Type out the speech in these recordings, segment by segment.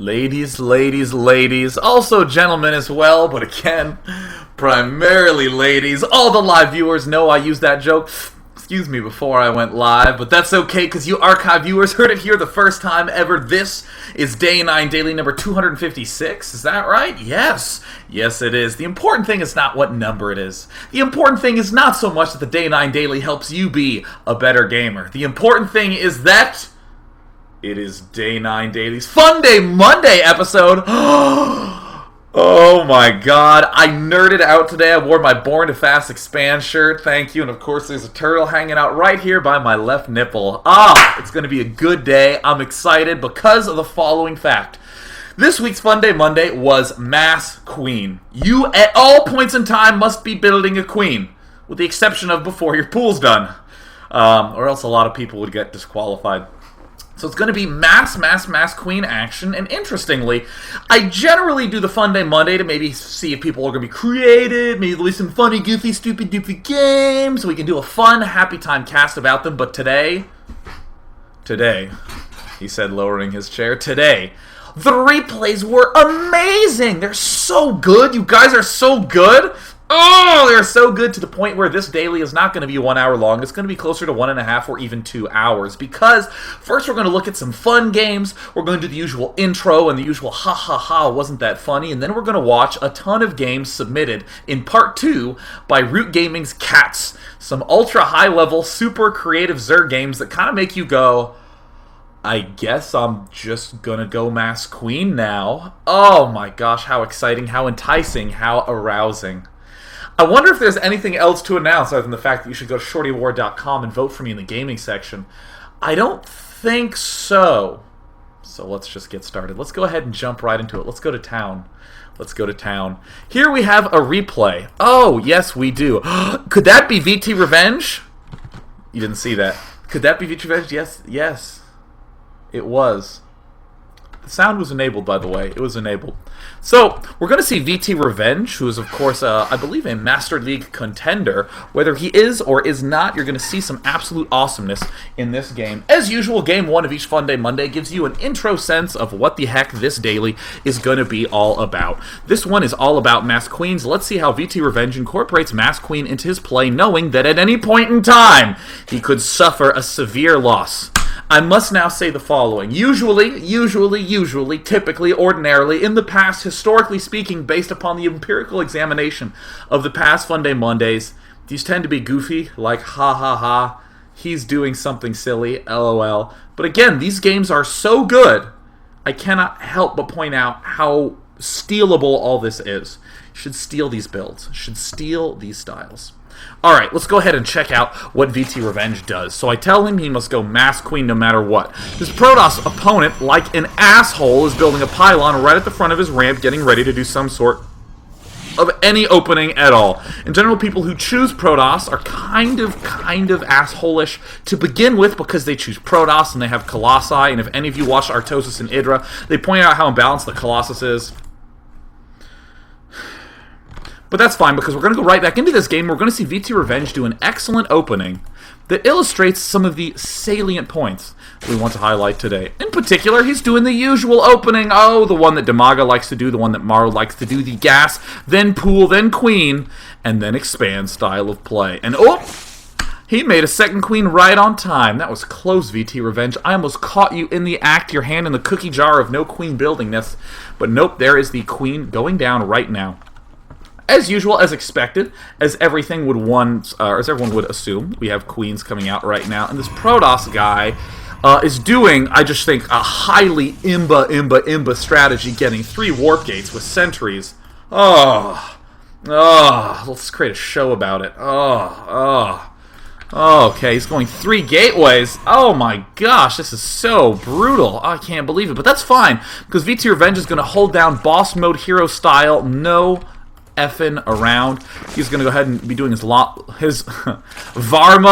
Ladies, ladies, ladies, also gentlemen as well, but again, primarily ladies. All the live viewers know I used that joke, excuse me, before I went live, but that's okay because you archive viewers heard it here the first time ever. This is Day 9 Daily number 256, is that right? Yes, yes it is. The important thing is not what number it is. The important thing is not so much that the Day 9 Daily helps you be a better gamer. The important thing is that it is Day 9 Daily's Funday Monday episode. Oh my god, I nerded out today. I wore my Born to Fast Expand shirt, thank you. And of course there's a turtle hanging out right here by my left nipple. It's going to be a good day. I'm excited because of the following fact. This week's Funday Monday was Mass Queen. You at all points in time must be building a queen, with the exception of before your pool's done. Or else a lot of people would get disqualified. So it's going to be mass queen action, and interestingly, I generally do the Funday Monday to maybe see if people are going to be creative, maybe there'll be some funny, goofy, stupid, doofy games, so we can do a fun, happy time cast about them, but today, he said lowering his chair, today, the replays were amazing! They're so good, you guys are so good! Oh, they're so good to the point where this daily is not going to be 1 hour long. It's going to be closer to 1.5 or even 2 hours. Because first we're going to look at some fun games. We're going to do the usual intro and the usual ha ha ha, wasn't that funny? And then we're going to watch a ton of games submitted in part 2 by Root Gaming's Cats. Some ultra high level, super creative Zerg games that kind of make you go, I guess I'm just gonna go Mass Queen now. Oh my gosh, how exciting, how enticing, how arousing. I wonder if there's anything else to announce other than the fact that you should go to shortyaward.com and vote for me in the gaming section. I don't think so. So let's just get started. Let's go ahead and jump right into it. Let's go to town. Let's go to town. Here we have a replay. Oh, yes, we do. Could that be VT Revenge? You didn't see that. Could that be VT Revenge? Yes, yes. It was. The sound was enabled, by the way. It was enabled. So, we're going to see VT Revenge, who is, of course, I believe, a Master League contender. Whether he is or is not, you're going to see some absolute awesomeness in this game. As usual, Game 1 of each Funday Monday gives you an intro sense of what the heck this daily is going to be all about. This one is all about Mass Queens. Let's see how VT Revenge incorporates Mass Queen into his play, knowing that at any point in time, he could suffer a severe loss. I must now say the following. Usually, typically, ordinarily, in the past, historically speaking, based upon the empirical examination of the past Funday Mondays, these tend to be goofy, like ha ha ha, he's doing something silly, lol. But again, these games are so good, I cannot help but point out how stealable all this is. You should steal these builds, should steal these styles. Alright, let's go ahead and check out what VT Revenge does. So I tell him he must go Mass Queen no matter what. His Protoss opponent, like an asshole, is building a pylon right at the front of his ramp, getting ready to do some sort of any opening at all. In general, people who choose Protoss are kind of assholish to begin with because they choose Protoss and they have Colossi, and if any of you watch Artosis and Idra, they point out how imbalanced the Colossus is. But that's fine, because we're going to go right back into this game. We're going to see VT Revenge do an excellent opening that illustrates some of the salient points we want to highlight today. In particular, he's doing the usual opening. Oh, the one that Damaga likes to do, the one that Maro likes to do, the gas, then pool, then queen, and then expand style of play. And oh, he made a second queen right on time. That was close, VT Revenge. I almost caught you in the act, your hand in the cookie jar of no queen building this. But nope, there is the queen going down right now. As usual, as expected, as everything would as everyone would assume, we have queens coming out right now, and this Protoss guy is doing, I just think, a highly imba strategy, getting 3 warp gates with sentries. Let's create a show about it. Okay, he's going 3 gateways. Oh my gosh, this is so brutal. I can't believe it, but that's fine, because VT Revenge is going to hold down boss mode hero style, no effing around. He's going to go ahead and be doing his Varma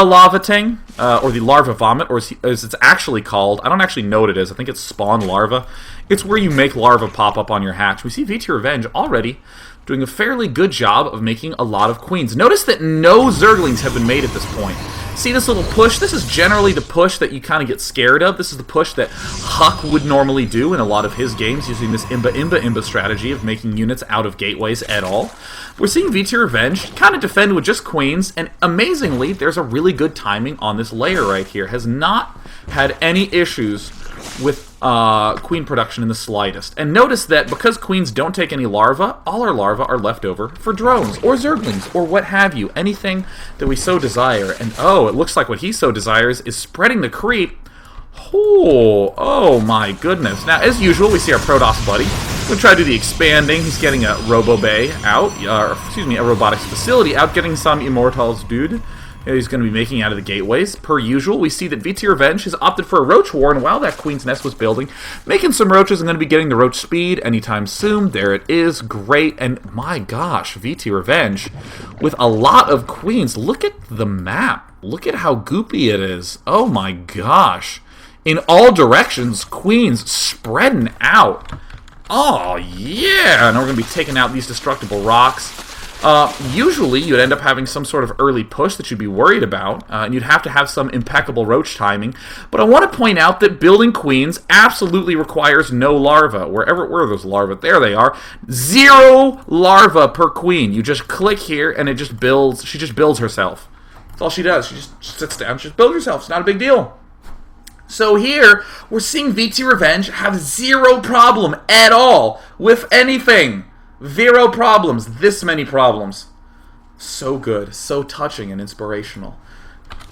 lavating, or the larva vomit, or as it's actually called. I don't actually know what it is. I think it's spawn larva. It's where you make larva pop up on your hatch. We see VT Revenge already doing a fairly good job of making a lot of queens. Notice that no Zerglings have been made at this point. See this little push? This is generally the push that you kind of get scared of. This is the push that Huck would normally do in a lot of his games, using this Imba strategy of making units out of gateways at all. We're seeing VT Revenge kind of defend with just queens, and amazingly, there's a really good timing on this layer right here. Has not had any issues with queen production in the slightest. And notice that because queens don't take any larvae, all our larvae are left over for drones or zerglings or what have you, anything that we so desire. And oh, it looks like what he so desires is spreading the creep. Oh my goodness. Now, as usual, we see our Protoss buddy. We'll try to do the expanding. He's getting a Robo Bay out, a robotics facility out, getting some Immortals dude. He's going to be making out of the gateways. Per usual, we see that VT Revenge has opted for a Roach War, and while that Queen's Nest was building, making some roaches, and going to be getting the Roach Speed anytime soon. There it is. Great. And my gosh, VT Revenge with a lot of queens. Look at the map. Look at how goopy it is. Oh my gosh. In all directions, queens spreading out. Oh yeah. And we're going to be taking out these destructible rocks. Usually, you'd end up having some sort of early push that you'd be worried about, and you'd have to have some impeccable roach timing. But I want to point out that building queens absolutely requires no larvae. Where are those larvae? There they are. 0 larvae per queen. You just click here, and it just builds. She just builds herself. That's all she does. She just sits down, she just builds herself. It's not a big deal. So here, we're seeing VT Revenge have 0 problem at all with anything. 0 problems. This many problems. So good. So touching and inspirational.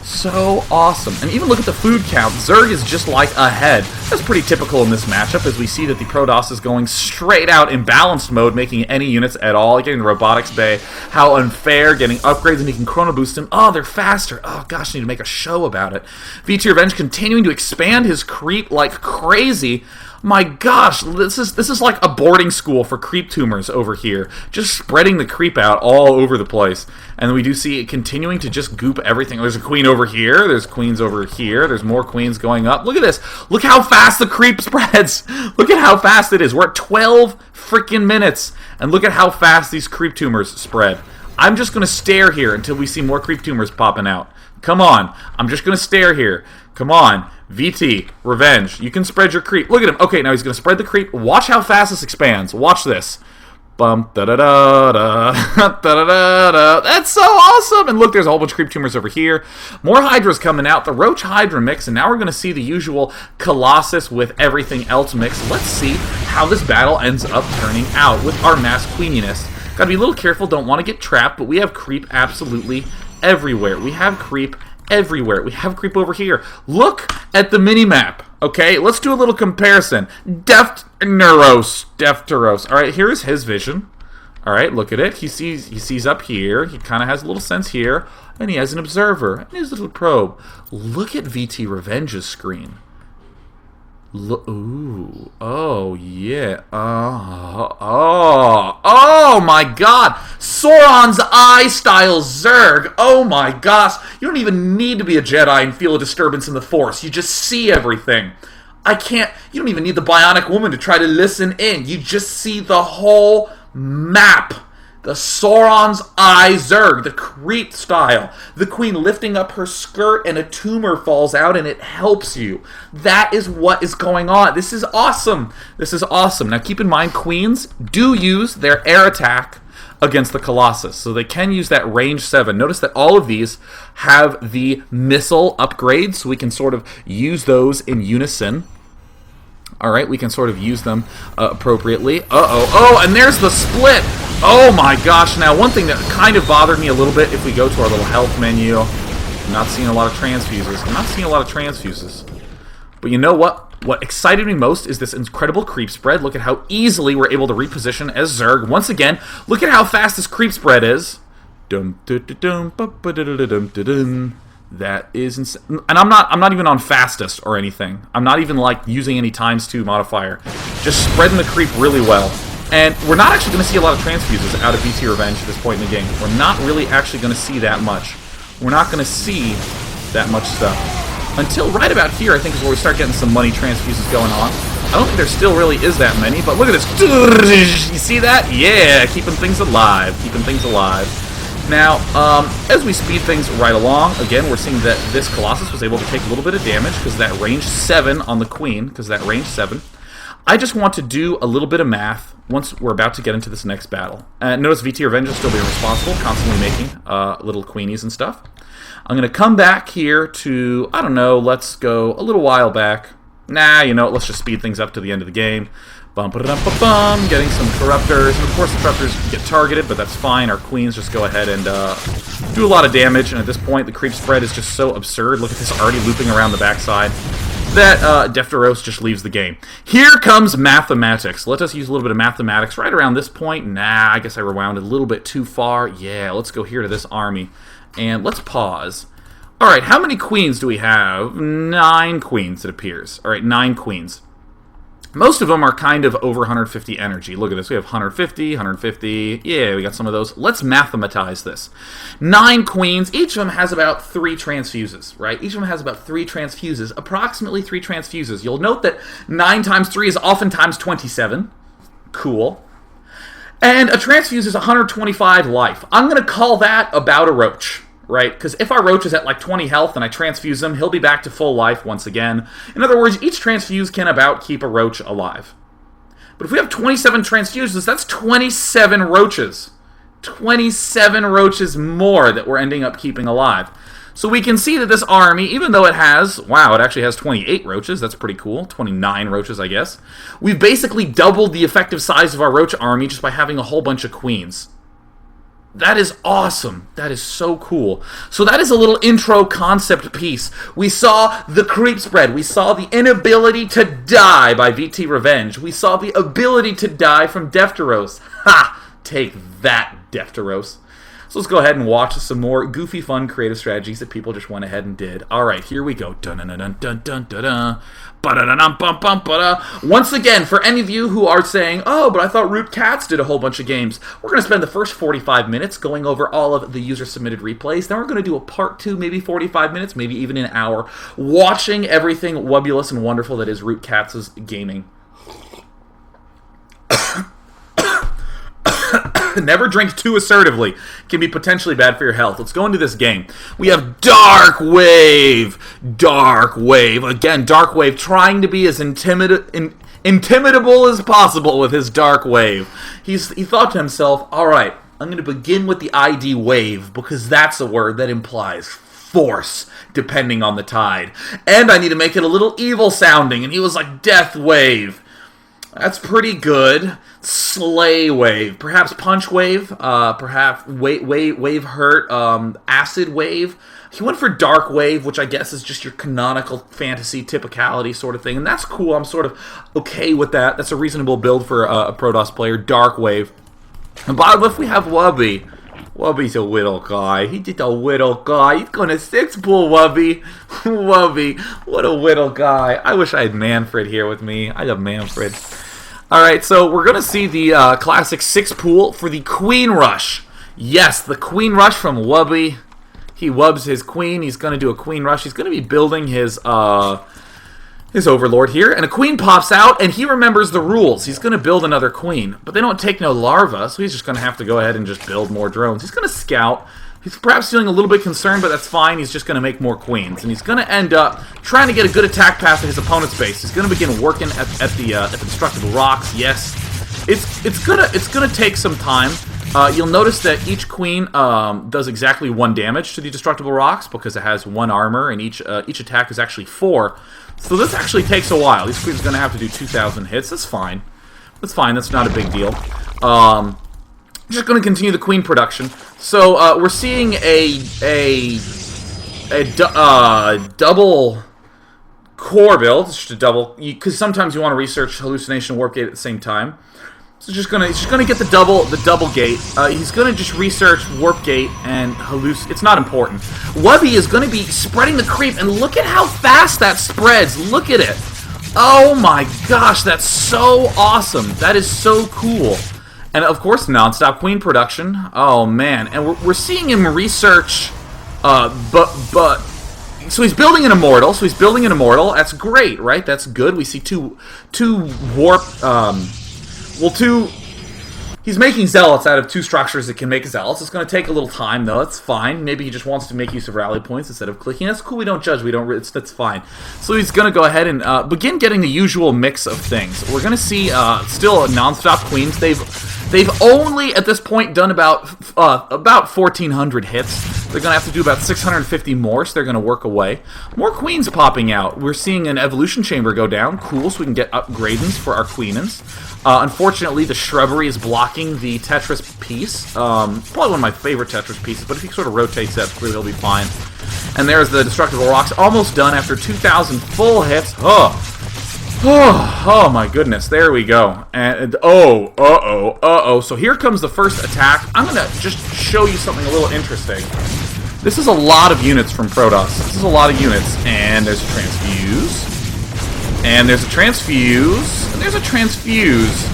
So awesome. And even look at the food count. Zerg is just like ahead. That's pretty typical in this matchup, as we see that the Protoss is going straight out in balanced mode, making any units at all, getting the Robotics Bay. How unfair, getting upgrades, and he can Chrono Boost them. Oh, they're faster. Oh gosh, I need to make a show about it. VT Revenge continuing to expand his creep like crazy. My gosh, this is like a boarding school for creep tumors over here. Just spreading the creep out all over the place. And we do see it continuing to just goop everything. There's a queen over here. There's queens over here. There's more queens going up. Look at this. Look how fast the creep spreads. Look at how fast it is. We're at 12 freaking minutes. And look at how fast these creep tumors spread. I'm just going to stare here until we see more creep tumors popping out. Come on. I'm just going to stare here. Come on. VT, Revenge. You can spread your creep. Look at him. Okay, now he's going to spread the creep. Watch how fast this expands. Watch this. Bump, da-da-da-da, da-da-da-da. That's so awesome! And look, there's a whole bunch of creep tumors over here. More Hydras coming out. The Roach Hydra mix, and now we're going to see the usual Colossus with everything else mix. Let's see how this battle ends up turning out with our mass queeniness. Gotta be a little careful. Don't want to get trapped, but we have creep absolutely everywhere. We have creep everywhere. We have creep over here. Look at the mini-map. Okay, let's do a little comparison. Defteros. All right, here's his vision. All right, look at it. He sees up here. He kind of has a little sense here, and he has an observer and his little probe. Look at VT Revenge's screen. Ooh, oh yeah, oh my God, Sauron's Eye style Zerg. Oh my gosh, you don't even need to be a Jedi and feel a disturbance in the Force. You just see everything. You don't even need the Bionic Woman to try to listen in. You just see the whole map. The Sauron's Eye Zerg, the creep style. The queen lifting up her skirt and a tumor falls out and it helps you. That is what is going on. This is awesome. This is awesome. Now keep in mind, queens do use their air attack against the Colossus. So they can use that range 7. Notice that all of these have the missile upgrades, so we can sort of use those in unison. Alright, we can sort of use them appropriately. Oh, and there's the split! Oh my gosh, now one thing that kind of bothered me a little bit, if we go to our little health menu, I'm not seeing a lot of transfuses. But you know what? What excited me most is this incredible creep spread. Look at how easily we're able to reposition as Zerg. Once again, look at how fast this creep spread is. That is insane. And I'm not even on fastest or anything. I'm not even like using any ×2 modifier. Just spreading the creep really well. And we're not actually going to see a lot of transfuses out of VT Revenge at this point in the game. We're not really actually going to see that much. We're not going to see that much stuff. Until right about here, I think, is where we start getting some money transfuses going on. I don't think there still really is that many, but look at this. You see that? Yeah, keeping things alive. Now, as we speed things right along, again, we're seeing that this Colossus was able to take a little bit of damage because that range 7 on the Queen, I just want to do a little bit of math once we're about to get into this next battle. Notice VT Revenge will still be responsible, constantly making little Queenies and stuff. I'm going to come back here to, I don't know, let's go a little while back. Nah, you know, let's just speed things up to the end of the game. Bum-ba-da-dum-ba-bum, getting some Corruptors. And of course the Corruptors get targeted, but that's fine. Our Queens just go ahead and do a lot of damage. And at this point, the creep spread is just so absurd. Look at this already looping around the backside. That Defteros just leaves the game. Here comes mathematics. Let us use a little bit of mathematics right around this point. Nah, I guess I rewound a little bit too far. Yeah, let's go here to this army. And let's pause. Alright, how many queens do we have? 9 queens, it appears. Alright, 9 queens. Most of them are kind of over 150 energy. Look at this. We have 150, 150. Yeah, we got some of those. Let's mathematize this. 9 queens. Each of them has about 3 transfuses, right? Each of them has about 3 transfuses. Approximately 3 transfuses. You'll note that 9 times 3 is oftentimes 27. Cool. And a transfuse is 125 life. I'm going to call that about a roach. Right? Because if our roach is at like 20 health and I transfuse him, he'll be back to full life once again. In other words, each transfuse can about keep a roach alive. But if we have 27 transfuses, that's 27 roaches. 27 roaches more that we're ending up keeping alive. So we can see that this army, even though it has, wow, it actually has 28 roaches. That's pretty cool. 29 roaches, I guess. We've basically doubled the effective size of our roach army just by having a whole bunch of queens. That is awesome. That is so cool. So that is a little intro concept piece. We saw the creep spread. We saw the inability to die by VT Revenge. We saw the ability to die from Defteros. Ha! Take that, Defteros. So let's go ahead and watch some more goofy, fun, creative strategies that people just went ahead and did. All right, here we go. Dun-dun-dun-dun-dun-dun-dun. Once again, for any of you who are saying, oh, but I thought Root Cats did a whole bunch of games, we're going to spend the first 45 minutes going over all of the user-submitted replays. Then we're going to do a part 2, maybe 45 minutes, maybe even an hour, watching everything wobulous and wonderful that is Root Cats' gaming. Never drink too assertively. Can be potentially bad for your health. Let's go into this game. We have Dark Wave. Dark Wave. Again, Dark Wave trying to be as intimitable as possible with his Dark Wave. He thought to himself, alright, I'm going to begin with the ID wave because that's a word that implies force, depending on the tide. And I need to make it a little evil sounding. And he was like, Death Wave. That's pretty good. Slay Wave. Perhaps Punch Wave. Perhaps Wave Hurt. Acid Wave. He went for Dark Wave, which I guess is just your canonical fantasy typicality sort of thing. And that's cool. I'm sort of okay with that. That's a reasonable build for a Protoss player. Dark Wave. And bottom left we have Wubby. Wubby's a whittle guy. He did a whittle guy. He's going to 6-pull Wubby. Wubby. What a whittle guy. I wish I had Manfred here with me. I love Manfred. Alright, so we're going to see the classic 6-pool for the Queen Rush. Yes, the Queen Rush from Wubby. He wubs his queen. He's going to do a Queen Rush. He's going to be building his Overlord here. And a queen pops out, and he remembers the rules. He's going to build another queen. But they don't take no larva, so he's just going to have to go ahead and just build more drones. He's going to scout. He's perhaps feeling a little bit concerned, but that's fine. He's just going to make more queens. And he's going to end up trying to get a good attack pass at his opponent's base. He's going to begin working at the destructible rocks. Yes. It's gonna take some time. You'll notice that each queen does exactly 1 damage to the destructible rocks because it has 1 armor, and each attack is actually 4. So this actually takes a while. These queens are going to have to do 2,000 hits. That's fine. That's fine. That's not a big deal. Just going to continue the queen production. So we're seeing a double core build. It's just a double, because sometimes you want to research hallucination and warp gate at the same time. So he's just gonna get the double gate. He's gonna just research warp gate and it's not important. Wubby is gonna be spreading the creep, and look at how fast that spreads. Look at it. Oh my gosh, that's so awesome. That is so cool. And of course, non-stop queen production. Oh man, and we're seeing him research. So he's building an immortal. That's great, right? That's good. We see two warp. Well, two He's making zealots out of 2 structures that can make zealots. It's going to take a little time, though. That's fine. Maybe he just wants to make use of rally points instead of clicking. That's cool. We don't judge. That's fine. So he's going to go ahead and begin getting the usual mix of things. We're going to see still non-stop queens. They've only at this point done about 1,400 hits. They're going to have to do about 650 more, so they're going to work away. More queens popping out. We're seeing an evolution chamber go down. Cool, so we can get upgradings for our queenins. Unfortunately, the shrubbery is blocking the Tetris piece. Probably one of my favorite Tetris pieces, but if he sort of rotates that through, he'll be fine. And there's the Destructible Rocks, almost done after 2,000 full hits. Oh my goodness, there we go. And so here comes the first attack. I'm going to just show you something a little interesting. This is a lot of units from Protoss. This is a lot of units. And there's a transfuse. And there's a transfuse. And there's a transfuse.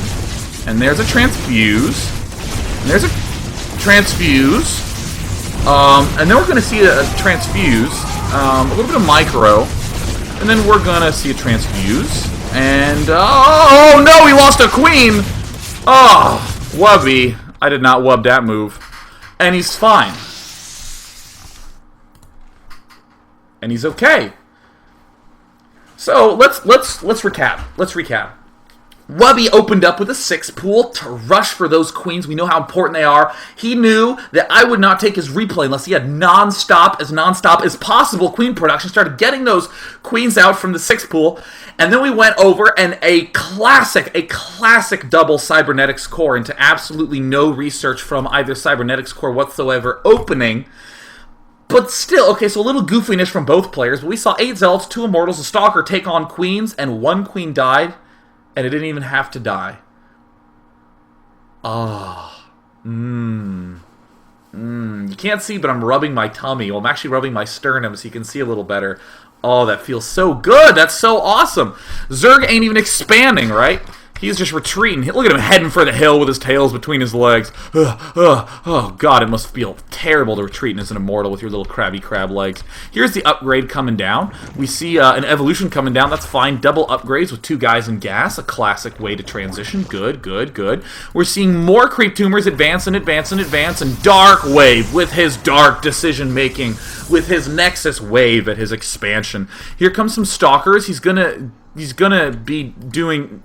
And there's a transfuse. And there's a transfuse. And then we're going to see a transfuse. A little bit of micro. And then we're going to see a transfuse. And, oh no, he lost a queen! Oh, wubby. I did not wub that move. And he's fine. And he's okay. So, let's recap. Let's recap. Wubby opened up with a 6 pool to rush for those queens. We know how important they are. He knew that I would not take his replay unless he had non-stop as possible queen production. Started getting those queens out from the 6 pool. And then we went over and a classic double cybernetics core into absolutely no research from either cybernetics core whatsoever opening. But still, okay, so a little goofiness from both players. But we saw 8 zealots, 2 immortals, a stalker take on queens, and 1 queen died. And it didn't even have to die. You can't see, but I'm rubbing my tummy. Well, I'm actually rubbing my sternum so you can see a little better. Oh, that feels so good. That's so awesome. Zerg ain't even expanding, right? He's just retreating. Look at him heading for the hill with his tails between his legs. Oh, God, it must feel terrible to retreat as an immortal with your little crabby crab legs. Here's the upgrade coming down. We see an evolution coming down. That's fine. Double upgrades with 2 guys in gas. A classic way to transition. Good. We're seeing more creep tumors advance and advance and advance. And Dark Wave with his dark decision making. With his Nexus Wave at his expansion. Here comes some stalkers. He's gonna be doing...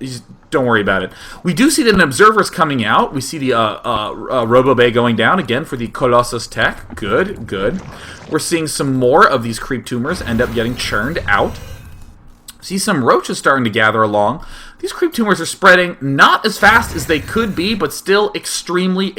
Don't worry about it. We do see that an observer's coming out. We see the Robo-Bay going down again for the Colossus tech. Good. We're seeing some more of these creep tumors end up getting churned out. See some roaches starting to gather along. These creep tumors are spreading not as fast as they could be, but still extremely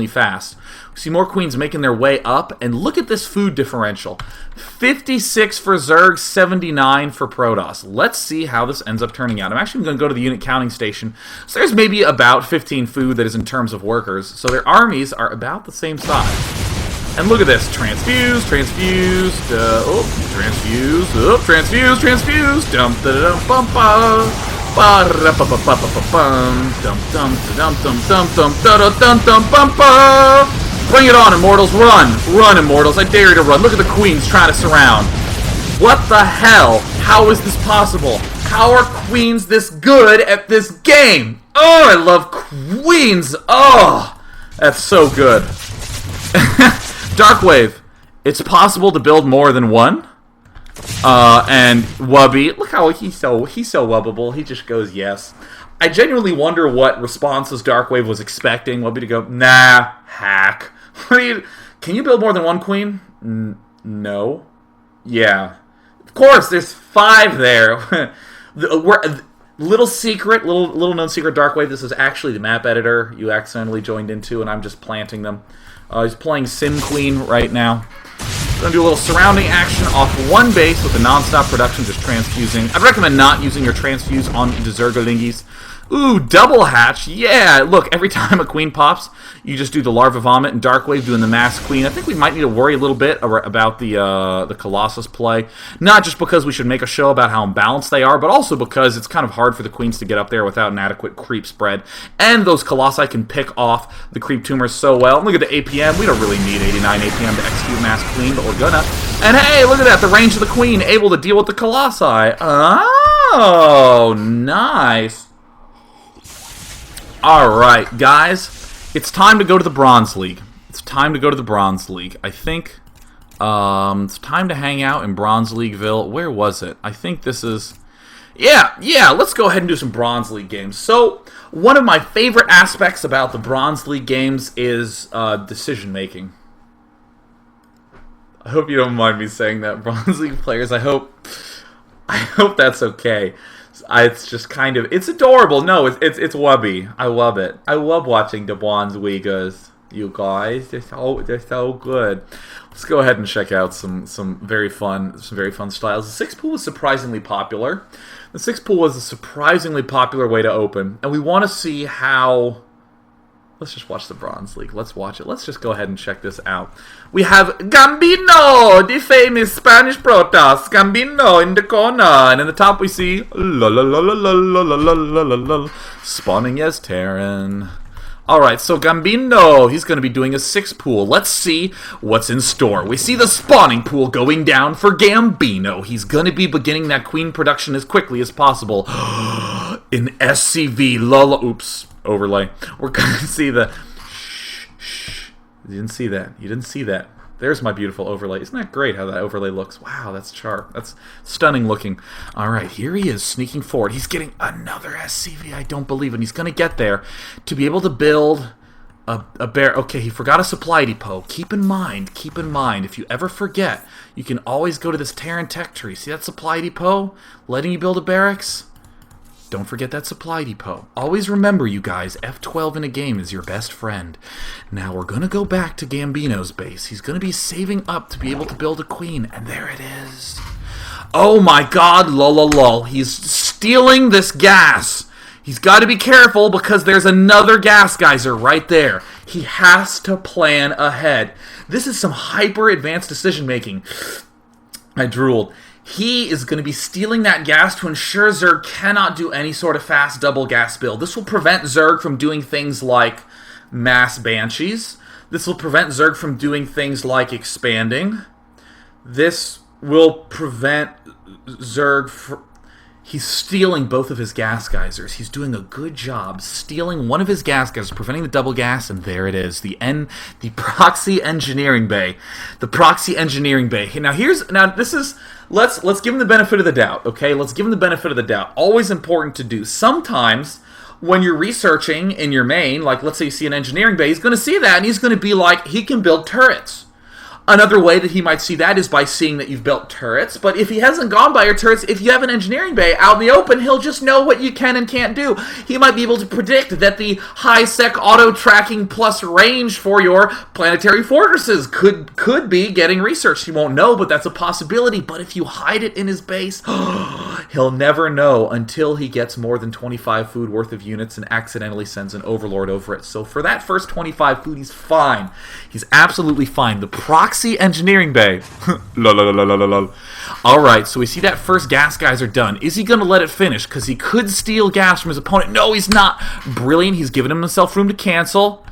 fast. We see more queens making their way up, and look at this food differential. 56 for Zerg, 79 for Protoss. Let's see how this ends up turning out. I'm actually going to go to the unit counting station. So there's maybe about 15 food that is in terms of workers. So their armies are about the same size. And look at this. Transfuse. Transfuse. Dum da dum bum ba. Ba ra pa pa pa pa pa bum. Dum dum dum dum dum dum da da dum dum bum ba. Bring it on, Immortals. Run. Run, Immortals. I dare you to run. Look at the queens trying to surround. What the hell? How is this possible? How are queens this good at this game? Oh, I love queens. Oh, that's so good. Darkwave, it's possible to build more than one. And Wubby, look how he's so wubbable. He just goes yes. I genuinely wonder what responses Darkwave was expecting Wubby to go. Nah, hack. Can you build more than one queen? No. Yeah. Of course, there's 5 there. Little secret, little known secret, Darkwave. This is actually the map editor you accidentally joined into, and I'm just planting them. He's playing Sim Queen right now. Going to do a little surrounding action off one base with the non-stop production, just transfusing. I'd recommend not using your transfuse on the Zergalingis. Ooh, double hatch. Yeah, look, every time a queen pops, you just do the larva vomit and Darkwave doing the mass queen. I think we might need to worry a little bit about the Colossus play. Not just because we should make a show about how imbalanced they are, but also because it's kind of hard for the queens to get up there without an adequate creep spread. And those Colossi can pick off the creep tumors so well. Look at the APM. We don't really need 89 APM to execute mass queen, but we're gonna. And hey, look at that. The range of the queen able to deal with the Colossi. Oh, nice. Alright, guys. It's time to go to the Bronze League. It's time to go to the Bronze League. I think it's time to hang out in Bronze Leagueville. Where was it? I think this is... Yeah, let's go ahead and do some Bronze League games. So, one of my favorite aspects about the Bronze League games is decision-making. I hope you don't mind me saying that, Bronze League players. I hope that's okay. It's just kind of... It's adorable. No, it's wubby. I love it. I love watching the Bronze Leaguers. You guys, they're so good. Let's go ahead and check out some very fun styles. The 6 pool was surprisingly popular. The 6 pool was a surprisingly popular way to open, and we want to see how. Let's just watch the Bronze League. Let's watch it. Let's just go ahead and check this out. We have Gambino, the famous Spanish Protoss. Gambino in the corner, and in the top we see la la la la la la la la la la spawning as Terran. Alright, so Gambino, he's going to be doing a 6 pool. Let's see what's in store. We see the spawning pool going down for Gambino. He's going to be beginning that queen production as quickly as possible. In SCV, Lola, oops, overlay. We're going to see the... Shh. You didn't see that. You didn't see that. There's my beautiful overlay. Isn't that great how that overlay looks? Wow, that's sharp. That's stunning looking. Alright, here he is sneaking forward. He's getting another SCV. I don't believe it. He's going to get there to be able to build a bear. Okay, he forgot a supply depot. Keep in mind, if you ever forget, you can always go to this Terran tech tree. See that supply depot? Letting you build a barracks? Don't forget that supply depot. Always remember, you guys, F12 in a game is your best friend. Now we're going to go back to Gambino's base. He's going to be saving up to be able to build a queen, and there it is. Oh my god, lol. He's stealing this gas. He's got to be careful because there's another gas geyser right there. He has to plan ahead. This is some hyper advanced decision making. I drooled. He is going to be stealing that gas to ensure Zerg cannot do any sort of fast double gas build. This will prevent Zerg from doing things like mass banshees. This will prevent Zerg from doing things like expanding. This will prevent Zerg from... He's stealing both of his gas geysers. He's doing a good job stealing one of his gas geysers, preventing the double gas, and there it is. The proxy engineering bay. The proxy engineering bay. This is... Let's give him the benefit of the doubt, okay? Let's give him the benefit of the doubt. Always important to do. Sometimes, when you're researching in your main, like let's say you see an engineering bay, he's going to see that and he's going to be like, he can build turrets. Another way that he might see that is by seeing that you've built turrets. But if he hasn't gone by your turrets, if you have an engineering bay out in the open, he'll just know what you can and can't do. He might be able to predict that the high-sec auto-tracking plus range for your planetary fortresses could be getting researched. He won't know, but that's a possibility. But if you hide it in his base, he'll never know until he gets more than 25 food worth of units and accidentally sends an overlord over it. So for that first 25 food, he's fine. He's absolutely fine. The proxy engineering bay. Alright, so we see that first gas geyser done. Is he going to let it finish? Because he could steal gas from his opponent. No, he's not. Brilliant. He's giving himself room to cancel.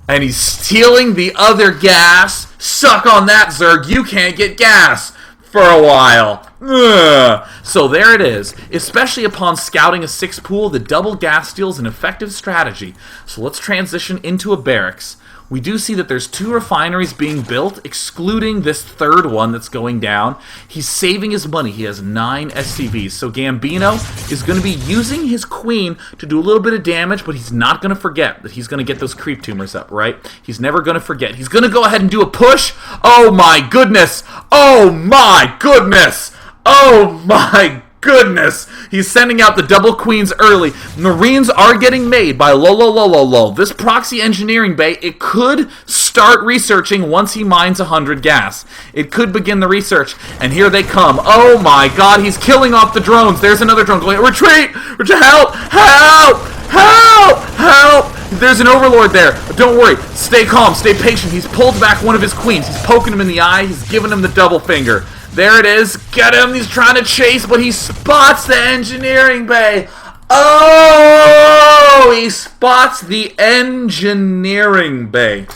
And he's stealing the other gas. Suck on that, Zerg. You can't get gas for a while. Ugh. So there it is. Especially upon scouting a 6 pool, the double gas steal is an effective strategy. So let's transition into a barracks. We do see that there's 2 refineries being built, excluding this third one that's going down. He's saving his money. He has 9 SCVs. So Gambino is going to be using his queen to do a little bit of damage, but he's not going to forget that he's going to get those creep tumors up, right? He's never going to forget. He's going to go ahead and do a push. Oh my goodness! Oh my goodness! Oh my goodness! He's sending out the double queens early. Marines are getting made by lol. This proxy engineering bay, it could start researching once he mines 100 gas. It could begin the research, and here they come. Oh my god, he's killing off the drones. There's another drone going, retreat! Help! Help! Help! Help! There's an overlord there. But don't worry. Stay calm. Stay patient. He's pulled back one of his queens. He's poking him in the eye. He's giving him the double finger. There it is. Get him. He's trying to chase, but he spots the engineering bay. Oh! He spots the engineering bay.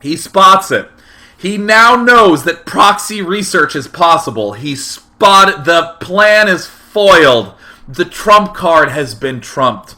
He spots it. He now knows that proxy research is possible. He spotted. The plan is foiled. The trump card has been trumped.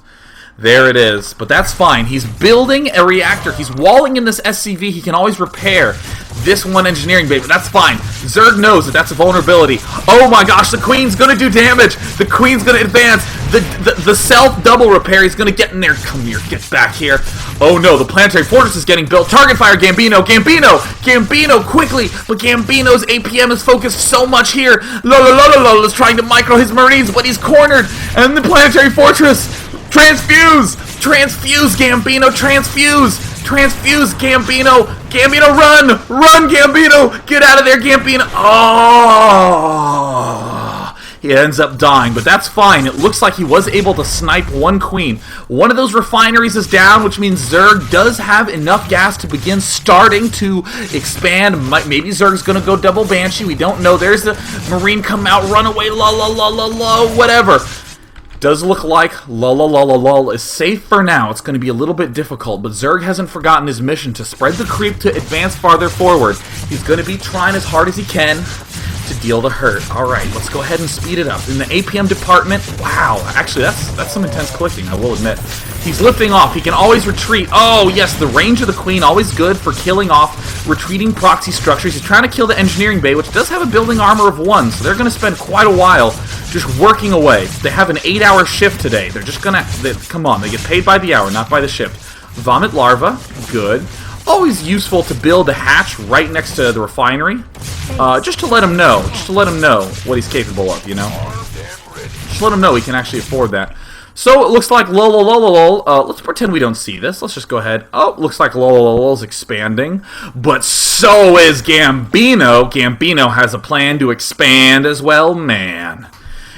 There it is. But that's fine. He's building a reactor. He's walling in this SCV. He can always repair this one engineering bay, but that's fine. Zerg knows that that's a vulnerability. Oh my gosh, the queen's gonna do damage. The queen's gonna advance. The self-double repair, he's gonna get in there. Come here, get back here. Oh no, the planetary fortress is getting built. Target fire, Gambino. Gambino, quickly. But Gambino's APM is focused so much here. Lololololol is trying to micro his marines, but he's cornered. And the planetary fortress. Transfuse, Gambino, transfuse, Gambino, run, Gambino, get out of there, Gambino. Oh, he ends up dying, but that's fine. It looks like he was able to snipe one queen. One of those refineries is down, which means Zerg does have enough gas to begin starting to expand. Maybe Zerg's going to go double Banshee. We don't know. There's the Marine come out, run away, whatever. Does look like lol is safe for now. It's going to be a little bit difficult, but Zerg hasn't forgotten his mission to spread the creep to advance farther forward. He's going to be trying as hard as he can to deal the hurt. Alright, let's go ahead and speed it up. In the APM department, wow, actually that's some intense clicking, I will admit. He's lifting off. He can always retreat. Oh, yes, the range of the queen, always good for killing off retreating proxy structures. He's trying to kill the engineering bay, which does have a building armor of 1, so they're going to spend quite a while just working away. They have an 8-hour shift today. They're just going to... Come on, they get paid by the hour, not by the shift. Vomit larva, good. Always useful to build a hatch right next to the refinery. Just to let him know. Just to let him know what he's capable of, you know? Just let him know he can actually afford that. So it looks like let's pretend we don't see this. Let's just go ahead. Oh, it looks like is expanding. But so is Gambino. Gambino has a plan to expand as well, man.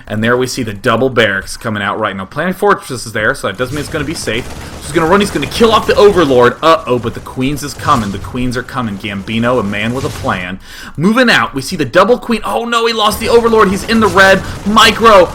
And there we see the double barracks coming out right now. Planet Fortress is there, so that doesn't mean it's going to be safe. So he's going to run, he's going to kill off the Overlord. Uh-oh, but the Queens is coming. The Queens are coming. Gambino, a man with a plan. Moving out, we see the double Queen. Oh no, he lost the Overlord. He's in the red. Micro,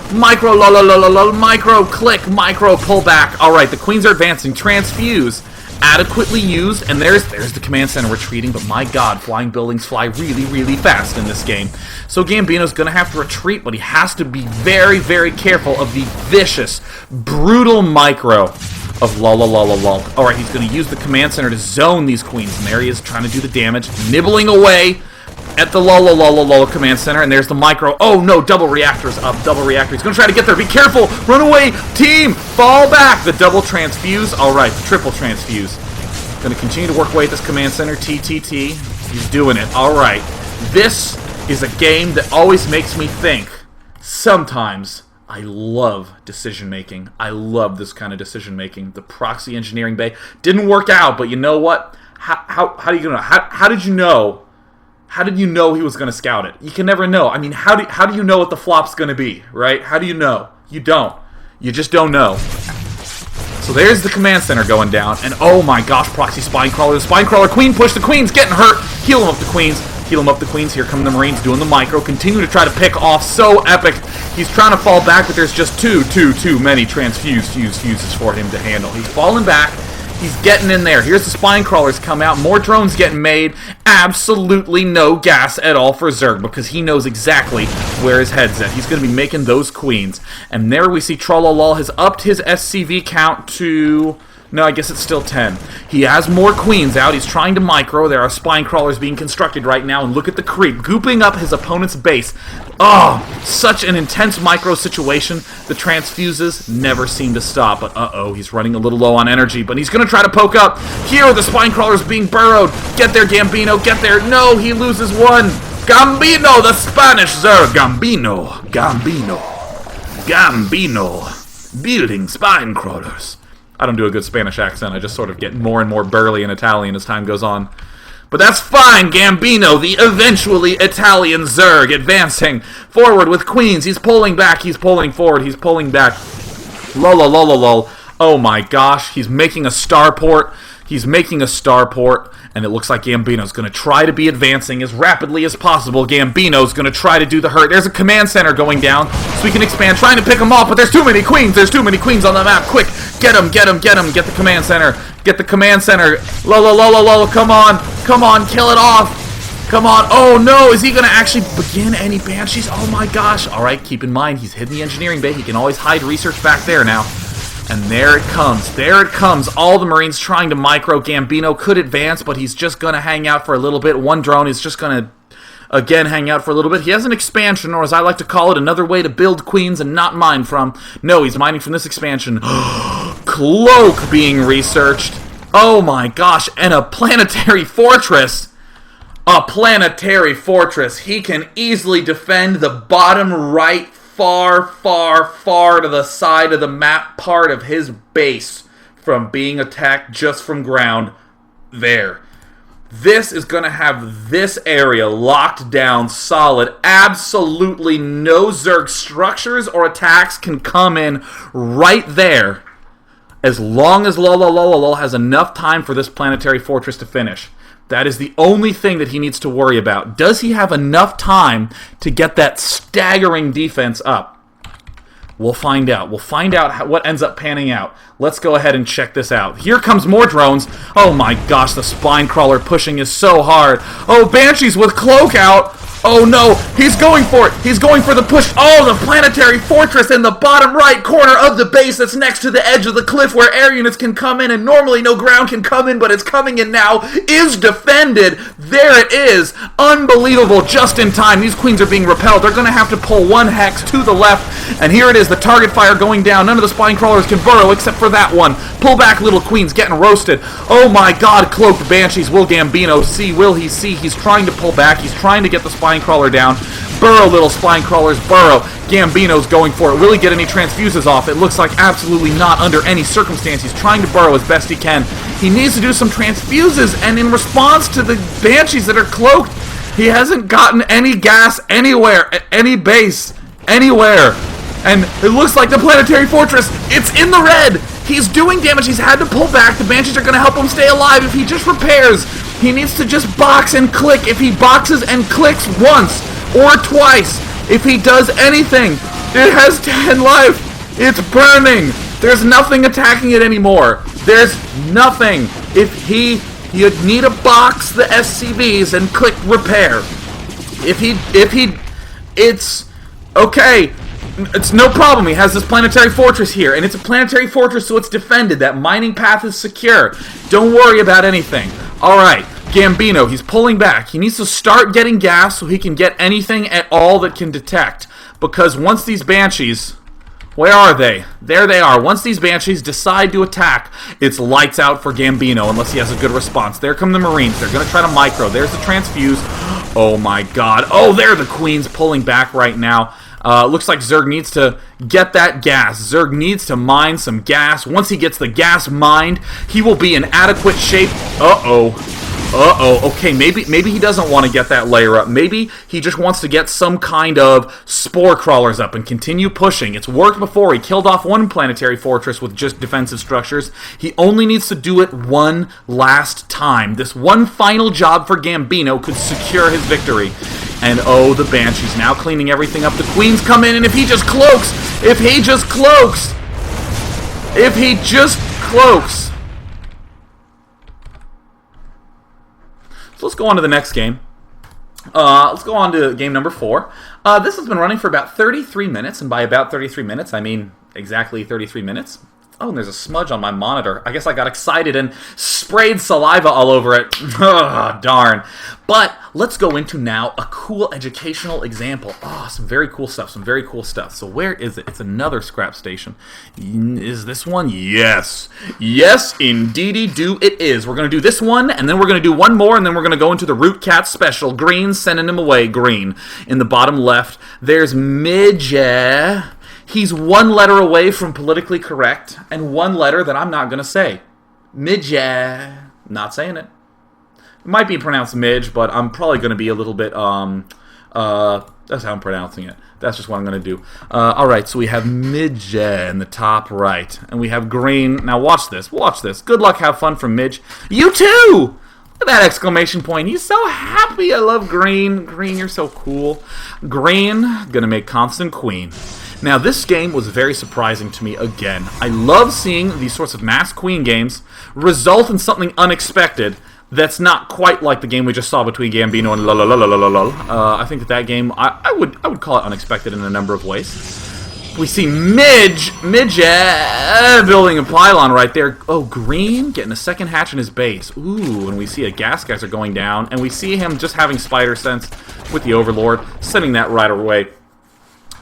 click, micro, pull back. All right, the Queens are advancing. Transfuse. Adequately used, and there's the command center retreating, but my god, flying buildings fly really fast in this game. So Gambino's gonna have to retreat, but he has to be very careful of the vicious, brutal micro of Alright, he's gonna use the command center to zone these queens, and there he is trying to do the damage, nibbling away at the command center, and there's the micro. Oh no, double reactors up, double reactor. He's gonna try to get there. Be careful! Run away! Team! Fall back! The double transfuse. Alright, the triple transfuse. Gonna continue to work away at this command center. TTT. He's doing it. Alright. This is a game that always makes me think. Sometimes I love decision making. I love this kind of decision making. The proxy engineering bay didn't work out, but you know what? How do you know? How did you know? How did you know he was going to scout it? You can never know. I mean, how do you know what the flop's going to be, right? How do you know? You don't. You just don't know. So there's the command center going down, and oh my gosh, proxy spine crawler. The spine crawler queen push. The queen's getting hurt. Heal him up, the queens. Heal him up, the queens. Here come the Marines doing the micro. Continue to try to pick off. So epic. He's trying to fall back, but there's just too many fuses for him to handle. He's falling back. He's getting in there. Here's the spine crawlers come out. More drones getting made. Absolutely no gas at all for Zerg because he knows exactly where his head's at. He's going to be making those queens. And there we see Trollolol has upped his SCV count to... No, I guess it's still 10. He has more queens out. He's trying to micro. There are spine crawlers being constructed right now. And look at the creep gooping up his opponent's base. Oh, such an intense micro situation. The transfuses never seem to stop. But uh-oh, he's running a little low on energy. But he's going to try to poke up. Here, the spine crawlers being burrowed. Get there, Gambino. Get there. No, he loses one. Gambino, the Spanish Zerg. Gambino. Building spine crawlers. I don't do a good Spanish accent. I just sort of get more and more burly in Italian as time goes on. But that's fine. Gambino, the eventually Italian Zerg, advancing forward with queens. He's pulling back. He's pulling forward. He's pulling back. Lol. Oh my gosh. He's making a starport. And it looks like Gambino's going to try to be advancing as rapidly as possible. Gambino's going to try to do the hurt. There's a command center going down, so we can expand, trying to pick them off, but there's too many queens. There's too many queens on the map. Quick, get them. Get the command center. Get the command center. Come on, kill it off. Come on. Oh, no. Is he going to actually begin any Banshees? Oh, my gosh. All right, keep in mind, he's hidden the engineering bay. He can always hide research back there now. And there it comes. There it comes. All the Marines trying to micro. Gambino could advance, but he's just going to hang out for a little bit. One drone is just going to, again, hang out for a little bit. He has an expansion, or as I like to call it, another way to build queens and not mine from. No, he's mining from this expansion. Cloak being researched. Oh my gosh, and a planetary fortress. A planetary fortress. He can easily defend the bottom right, far, far, far to the side of the map part of his base from being attacked just from ground there. This is going to have this area locked down solid. Absolutely no Zerg structures or attacks can come in right there as long as Lol has enough time for this planetary fortress to finish. That is the only thing that he needs to worry about. Does he have enough time to get that staggering defense up? We'll find out. We'll find out what ends up panning out. Let's go ahead and check this out. Here comes more drones. Oh my gosh, the spine crawler pushing is so hard. Oh, Banshees with cloak out. Oh no, he's going for it. He's going for the push. Oh, the planetary fortress in the bottom right corner of the base that's next to the edge of the cliff where air units can come in and normally no ground can come in, but it's coming in now, is defended. There it is. Unbelievable, just in time. These queens are being repelled. They're going to have to pull one hex to the left, and here it is, the target fire going down. None of the spine crawlers can burrow except for that one. Pull back, little queens, getting roasted. Oh my god, cloaked Banshees. Will Gambino see? Will he see? He's trying to pull back. He's trying to get the spine crawler down. Burrow, little spine crawlers, burrow. Gambino's going for it. Will he get any transfuses off? It looks like absolutely not under any circumstance. He's trying to burrow as best he can. He needs to do some transfuses, and in response to the Banshees that are cloaked, he hasn't gotten any gas anywhere, at any base, anywhere. And it looks like the planetary fortress, it's in the red. He's doing damage. He's had to pull back. The Banshees are going to help him stay alive if he just repairs. He needs to just box and click. If he boxes and clicks once or twice, if he does anything, it has 10 life. It's burning. There's nothing attacking it anymore. There's nothing. If you'd need to box the SCVs and click repair. It's okay. It's no problem. He has this planetary fortress here, and it's a planetary fortress, so it's defended. That mining path is secure. Don't worry about anything. Alright, Gambino, he's pulling back. He needs to start getting gas so he can get anything at all that can detect. Because once these Banshees... Where are they? There they are. Once these Banshees decide to attack, it's lights out for Gambino unless he has a good response. There come the Marines. They're going to try to micro. There's the transfuse. Oh my god. Oh, there are the Queens pulling back right now. Looks like Zerg needs to get that gas. Zerg needs to mine some gas. Once he gets the gas mined, he will be in adequate shape. Okay, maybe he doesn't want to get that layer up. Maybe he just wants to get some kind of spore crawlers up and continue pushing. It's worked before. He killed off one planetary fortress with just defensive structures. He only needs to do it one last time. This one final job for Gambino could secure his victory. And oh, the Banshees now cleaning everything up. The Queens come in, and if he just cloaks, So let's go on to the next game. Let's go on to game number 4. This has been running for about 33 minutes, and by about 33 minutes, I mean exactly 33 minutes. Oh, and there's a smudge on my monitor. I guess I got excited and sprayed saliva all over it. Ugh, darn. But let's go into now a cool educational example. Oh, some very cool stuff, So where is it? It's another scrap station. Is this one? Yes. Yes, indeedy do it is. We're going to do this one, and then we're going to do one more, and then we're going to go into the Root Cat special. Green, sending him away, green. In the bottom left, there's Midge. He's one letter away from politically correct, and one letter that I'm not going to say. Midge. Not saying it. It might be pronounced Midge, but I'm probably going to be a little bit, that's how I'm pronouncing it. That's just what I'm going to do. Alright, so we have Midge in the top right, and we have green. Now watch this. Good luck, have fun from Midge. You too! Look at that exclamation point. He's so happy. I love green. Green, you're so cool. Green, going to make constant queen. Now, this game was very surprising to me again. I love seeing these sorts of mass queen games result in something unexpected, That's not quite like the game we just saw between Gambino and I think that game, I would call it unexpected in a number of ways. We see Midge building a pylon right there. Oh, Green getting a second hatch in his base. Ooh, and we see a gas geyser going down, and we see him just having spider sense with the Overlord, sending that right away.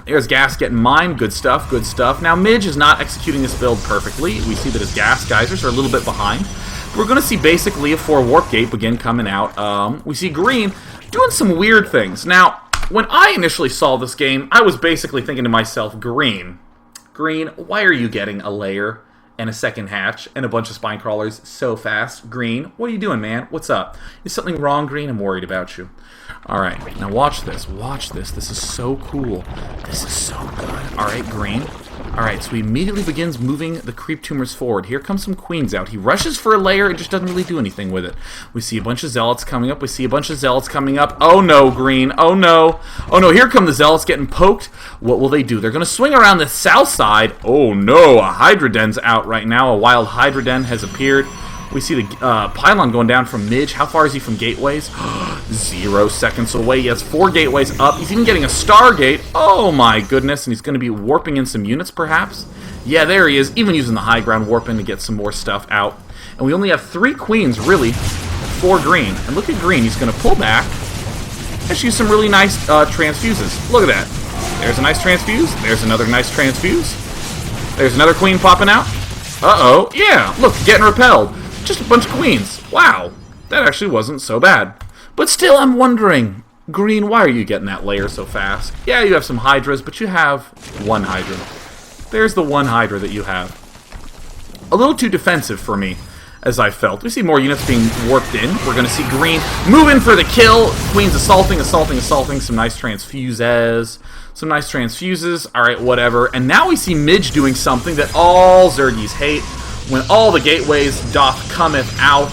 There's gas getting mined. Good stuff, good stuff. Now, Midge is not executing this build perfectly. We see that his gas geysers are a little bit behind. We're going to see basically a 4 warp gate begin coming out. We see Green doing some weird things. Now, when I initially saw this game, I was basically thinking to myself, Green, why are you getting a layer and a second hatch and a bunch of spine crawlers so fast? Green, what are you doing, man? What's up? Is something wrong, Green? I'm worried about you. Alright, now watch this. Watch this. This is so cool. This is so good. Alright, Green. Alright, so he immediately begins moving the creep tumors forward. Here comes some queens out. He rushes for a layer and just doesn't really do anything with it. We see a bunch of zealots coming up. We see a bunch of zealots coming up. Oh no, Green. Oh no. Oh no, here come the zealots getting poked. What will they do? They're going to swing around the south side. Oh no, a Hydra den's out right now. A wild Hydra den has appeared. We see the pylon going down from Midge. How far is he from gateways? 0 seconds away. He has 4 gateways up. He's even getting a Stargate. Oh my goodness. And he's going to be warping in some units, perhaps? Yeah, there he is. Even using the high ground warping to get some more stuff out. And we only have 3 queens, really, for Green. And look at Green. He's going to pull back. Let's use some really nice transfuses. Look at that. There's a nice transfuse. There's another nice transfuse. There's another queen popping out. Uh-oh. Yeah, look, getting repelled. Just a bunch of queens. Wow, that actually wasn't so bad. But still, I'm wondering, Green, why are you getting that layer so fast? Yeah, you have some Hydras, but you have 1 Hydra. There's the 1 Hydra that you have. A little too defensive for me, as I felt. We see more units being warped in. We're going to see Green moving for the kill. Queens assaulting. Some nice transfuses. Alright, whatever. And now we see Midge doing something that all Zergies hate. When all the gateways doth cometh out.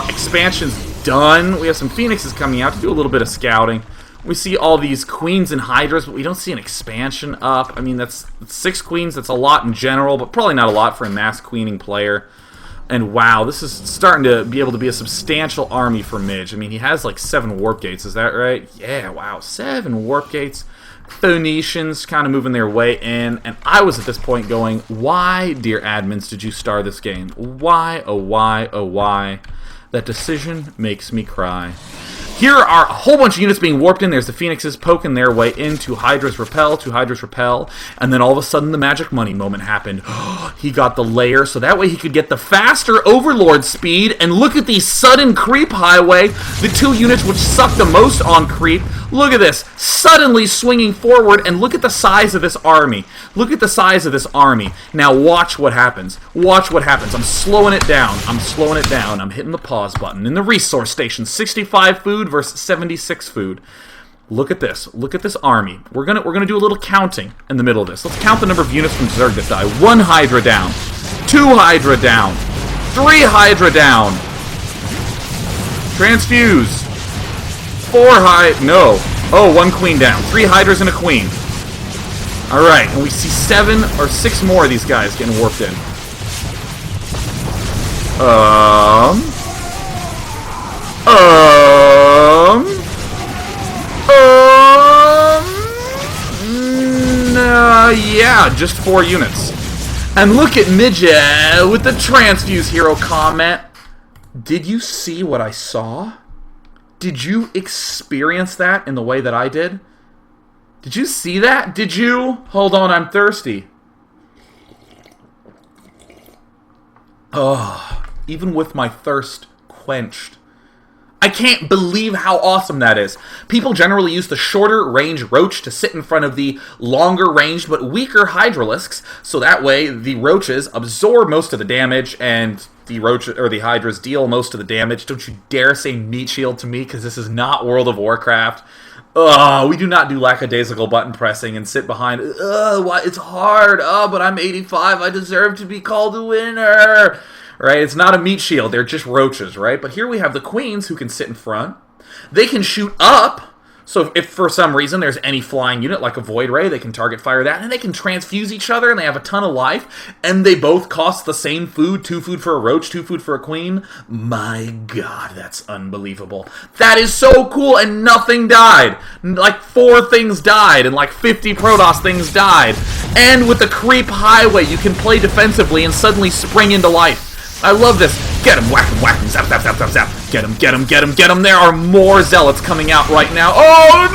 Expansion's done. We have some Phoenixes coming out to do a little bit of scouting. We see all these Queens and Hydras, but we don't see an expansion up. I mean, that's 6 Queens. That's a lot in general, but probably not a lot for a mass queening player. And wow, this is starting to be able to be a substantial army for Midge. I mean, he has like 7 warp gates, is that right? Yeah, wow, 7 warp gates. Phoenicians kind of moving their way in, and I was at this point going, why, dear admins, did you star this game? Why, oh why, oh why? That decision makes me cry. Here are a whole bunch of units being warped in. There's the Phoenixes poking their way into Hydra's Repel, and then all of a sudden the magic money moment happened. He got the layer, so that way he could get the faster Overlord speed, and look at the sudden creep highway, the 2 units which suck the most on creep. Look at this, suddenly swinging forward, and look at the size of this army. Look at the size of this army. Now watch what happens. Watch what happens. I'm slowing it down. I'm hitting the pause button. In the resource station, 65 food versus 76 food. Look at this. Look at this army. We're gonna do a little counting in the middle of this. Let's count the number of units from Zerg that die. 1 Hydra down. 2 Hydra down. 3 Hydra down. Transfuse. 4 No. Oh, 1 queen down. 3 Hydras and a queen. Alright, and we see 7 or 6 more of these guys getting warped in. Yeah, just 4 units. And look at Midget with the transfuse hero comment. Did you see what I saw? Did you experience that in the way that I did? Did you see that? Did you? Hold on, I'm thirsty. Oh, even with my thirst quenched. I can't believe how awesome that is. People generally use the shorter range Roach to sit in front of the longer ranged but weaker Hydralisks, so that way the Roaches absorb most of the damage and the Hydras deal most of the damage. Don't you dare say meat shield to me, because this is not World of Warcraft. We do not do lackadaisical button pressing and sit behind. It's hard. But I'm 85. I deserve to be called a winner. Right? It's not a meat shield. They're just roaches, right? But here we have the queens who can sit in front. They can shoot up. So if for some reason there's any flying unit, like a Void Ray, they can target fire that, and they can transfuse each other, and they have a ton of life, and they both cost the same food, 2 food for a roach, 2 food for a queen. My god, that's unbelievable. That is so cool, and nothing died. Like 4 things died, and like 50 Protoss things died. And with the Creep Highway, you can play defensively and suddenly spring into life. I love this. Get him, whack him, zap, zap, zap, zap, zap. Get him, get him, get him, get him. There are more Zealots coming out right now. Oh,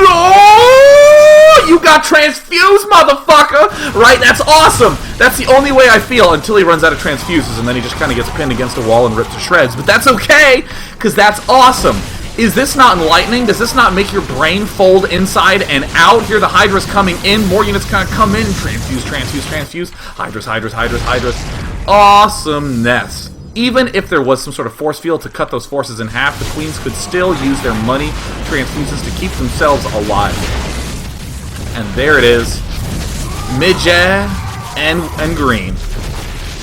no! You got transfused, motherfucker! Right, that's awesome. That's the only way I feel until he runs out of transfuses, and then he just kind of gets pinned against a wall and ripped to shreds. But that's okay, because that's awesome. Is this not enlightening? Does this not make your brain fold inside and out? Here the Hydra's coming in. More units kind of come in. Transfuse, transfuse, transfuse. Hydras, Hydras, Hydras, Hydras. Awesomeness. Even if there was some sort of force field to cut those forces in half, the queens could still use their money transfuses to keep themselves alive. And there it is. Midja and Green.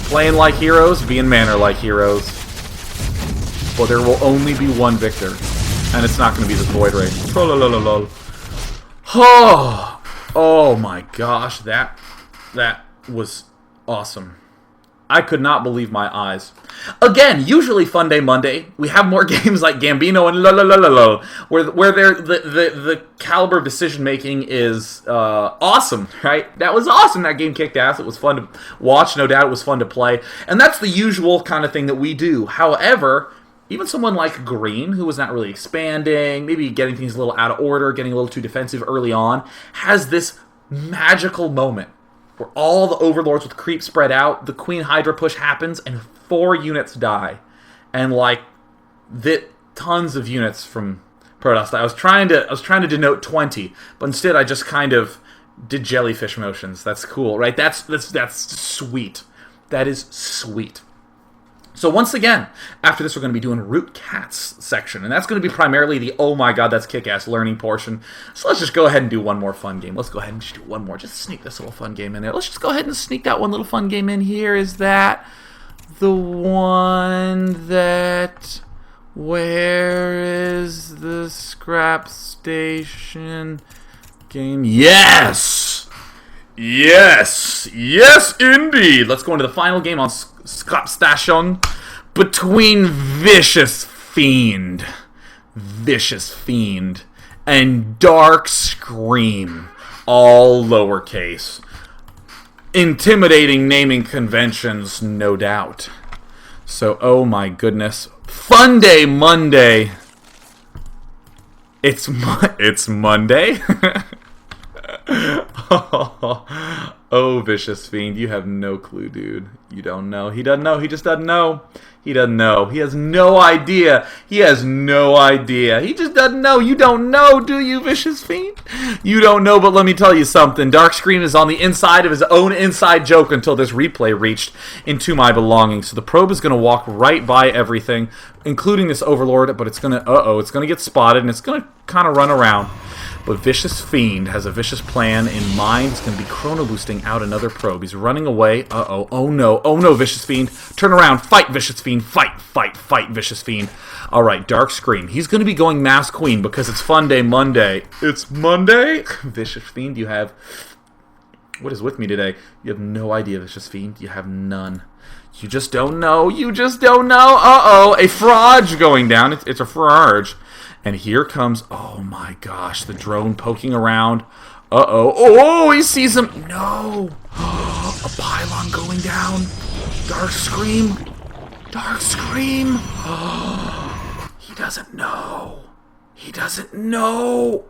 Playing like heroes, being manner like heroes. But there will only be one victor. And it's not going to be this Void Ray. Oh my gosh, that was awesome. I could not believe my eyes. Again, usually Funday Monday, we have more games like Gambino and where the caliber of decision making is awesome, right? That was awesome. That game kicked ass. It was fun to watch, no doubt. It was fun to play, and that's the usual kind of thing that we do. However, even someone like Green, who was not really expanding, maybe getting things a little out of order, getting a little too defensive early on, has this magical moment where all the overlords with creep spread out, the Queen Hydra push happens, and 4 units die. And like tons of units from Protoss. I was trying to denote 20, but instead I just kind of did jellyfish motions. That's cool, right? That's sweet. That is sweet. So once again, after this we're going to be doing Root Cats section, and that's going to be primarily the oh my god that's kick-ass learning portion. So let's just go ahead and do one more fun game. Let's go ahead and just do one more. Just sneak this little fun game in there. Let's just go ahead and sneak that one little fun game in here. Is that the one that... Where is the Scrap Station game? Yes! Yes! Yes, indeed! Let's go into the final game on Scrap Station between Vicious Fiend and Dark Scream, all lowercase. Intimidating naming conventions, no doubt. So, oh my goodness. Funday Monday. It's Monday? Oh, Vicious Fiend, you have no clue, dude. You don't know. He doesn't know. He just doesn't know. He doesn't know. He has no idea. He has no idea. He just doesn't know. You don't know, do you, Vicious Fiend? You don't know, but let me tell you something. Darkscream is on the inside of his own inside joke until this replay reached into my belongings. So the probe is going to walk right by everything, including this Overlord, but it's going to, it's going to get spotted, and it's going to kind of run around. But Vicious Fiend has a vicious plan in mind. He's going to be chrono boosting out another probe. He's running away. Oh no, Vicious Fiend. Turn around. Fight, Vicious Fiend. Fight, Vicious Fiend. Alright, Dark Scream. He's going to be going Mass Queen because it's Funday Monday. It's Monday? Vicious Fiend, you have... What is with me today? You have no idea, Vicious Fiend. You have none. You just don't know. You just don't know. A Frage going down. It's a Frage. And here comes, oh my gosh, the drone poking around. Oh, he sees him. No. A pylon going down. Dark Scream. He doesn't know. He doesn't know.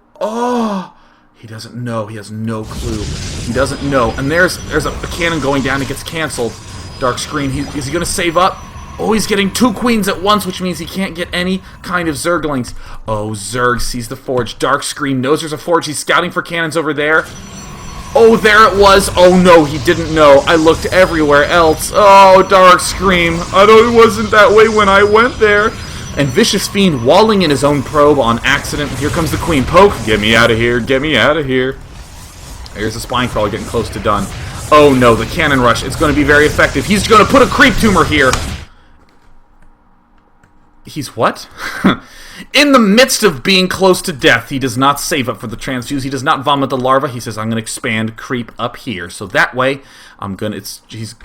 He doesn't know. He has no clue. He doesn't know. And there's a cannon going down. It gets canceled. Dark Scream. Is he going to save up? Oh, he's getting 2 queens at once, which means he can't get any kind of Zerglings. Oh, Zerg sees the forge. Dark Scream knows there's a forge. He's scouting for cannons over there. Oh, there it was. Oh, no, he didn't know. I looked everywhere else. Oh, Dark Scream. It wasn't that way when I went there. And Vicious Fiend walling in his own probe on accident. Here comes the Queen Poke. Get me out of here. Get me out of here. There's the Spine Crawler getting close to done. Oh, no, the Cannon Rush. It's going to be very effective. He's going to put a Creep Tumor here. He's what? In the midst of being close to death, he does not save up for the transfuse. He does not vomit the larva. He says, I'm going to expand creep up here. So that way, I'm going to...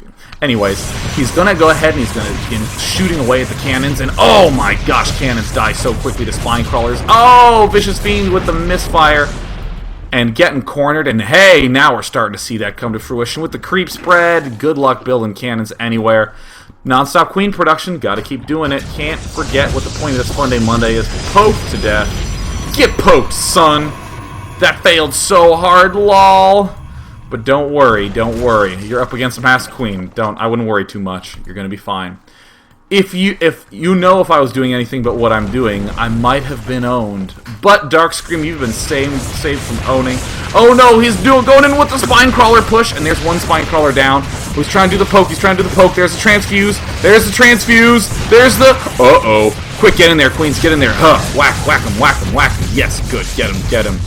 Anyways, he's going to go ahead and he's going to begin shooting away at the cannons. And oh my gosh, cannons die so quickly to spine crawlers. Oh, Vicious Fiend with the misfire. And getting cornered. And hey, now we're starting to see that come to fruition with the creep spread. Good luck building cannons anywhere. Non-stop queen production, gotta keep doing it. Can't forget what the point of this Funday Monday is. Poked to death. Get poked, son! That failed so hard, lol. But don't worry, don't worry. You're up against a masked queen. I wouldn't worry too much. You're gonna be fine. If you know if I was doing anything but what I'm doing, I might have been owned. But Darkscream, you've been saved from owning. Oh no, he's going in with the spine crawler push, and there's one spine crawler down. He's trying to do the poke. He's trying to do the poke. There's the transfuse. There's the transfuse. There's the... Uh-oh. Quick, get in there, queens. Get in there. Huh. Whack, whack him, whack him, whack him. Yes, good. Get him, get him.